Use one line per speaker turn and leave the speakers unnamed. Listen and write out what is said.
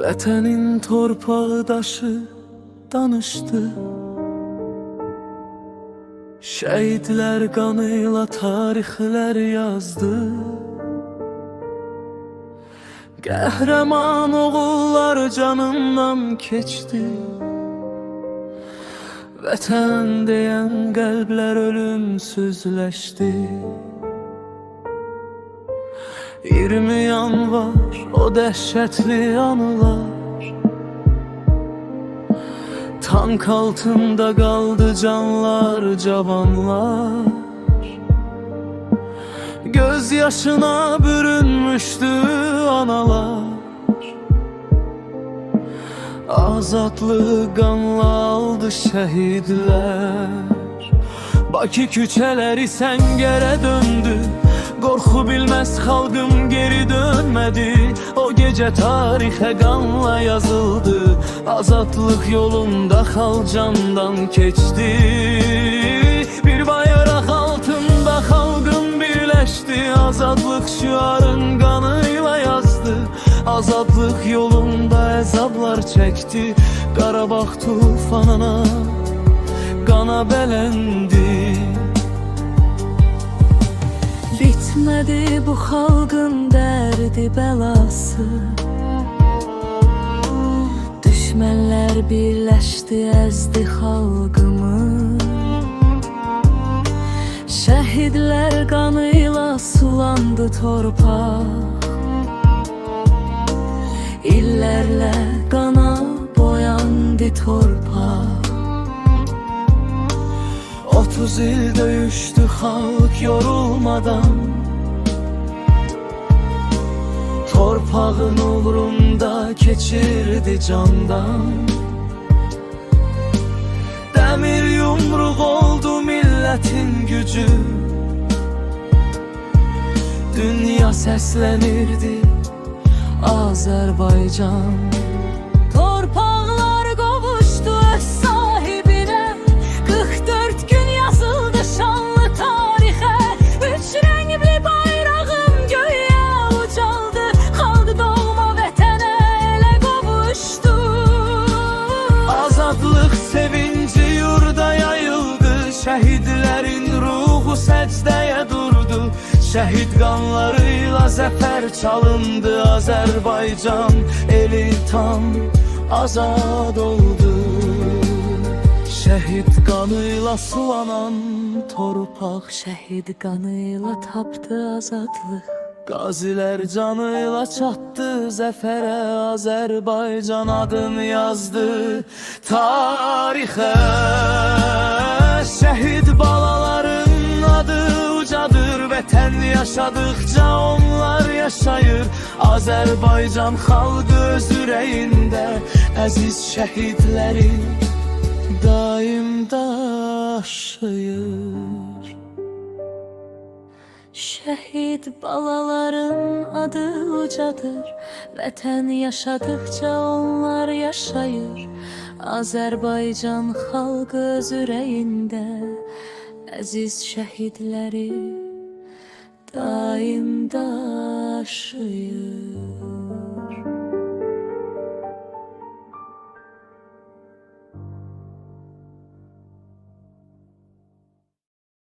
Vətənin torpağı daşı danışdı. Şəhidlər qanıyla tarixlər yazdı. Qəhrəman oğullar canından keçdi. Vətən deyən qəlblər ölümsüzləşdi. 20 yanvar o dəhşətli anılar. Tank altında qaldı canlar, cavanlar. Göz yaşına bürünmüşdü analar. Azadlığı qanla aldı şəhidlər. Bakı küçələri səngərə döndü. Qorxu bilməz xalqım geri dönmədi. O gecə tarixə qanla yazıldı. Azadlıq yolunda xalq candan keçdi. Bir bayraq altında xalqım birləşdi. Azadlıq şüarın qanıyla yazdı. Azadlıq yolunda əzablar çəkdi. Qarabağ tufanına qana bələndi. Bitmədi bu xalqın dərdi bəlası. Düşmənlər birləşdi, əzdi xalqımı. Şəhidlər qanıyla sulandı torpaq. İllərlə qana boyandı torpaq. 30 il döyüşdü xalq yorulmadan. Torpağın uğrunda keçirdi candan. Dəmir yumruq oldu millətin gücü. Dünya səslənirdi Azərbaycan. Torpaqlar qovuşdu öz sahibinə. 44 gün yazıldı şanlı tarixə. Üç rəngli bayrağım göyə ucaldı. Xalq doğma vətənə elə qovuşdu. Azadlıq sevinci yurda yayıldı. Şəhidlərin ruhu səcdəyə durdu. Şəhid qanlarıyla zəfər çalındı. Azərbaycan eli tam azad oldu. Şəhid qanıyla sulanan torpaq. Şəhid qanıyla tapdı azadlıq. Qazilər canıyla çatdı zəfərə. Azərbaycan adını yazdı tarixə. Şəhid balaların adı ucadır. Vətən yaşadıkça onlar yaşayır. Azərbaycan xalqı öz ürəyində əziz şəhidləri daim daşıyır. Şəhid balaların adı ucadır. Vətən yaşadıkça onlar yaşayır. Azərbaycan xalqı öz ürəyində əziz şəhidləri daim daşıyır.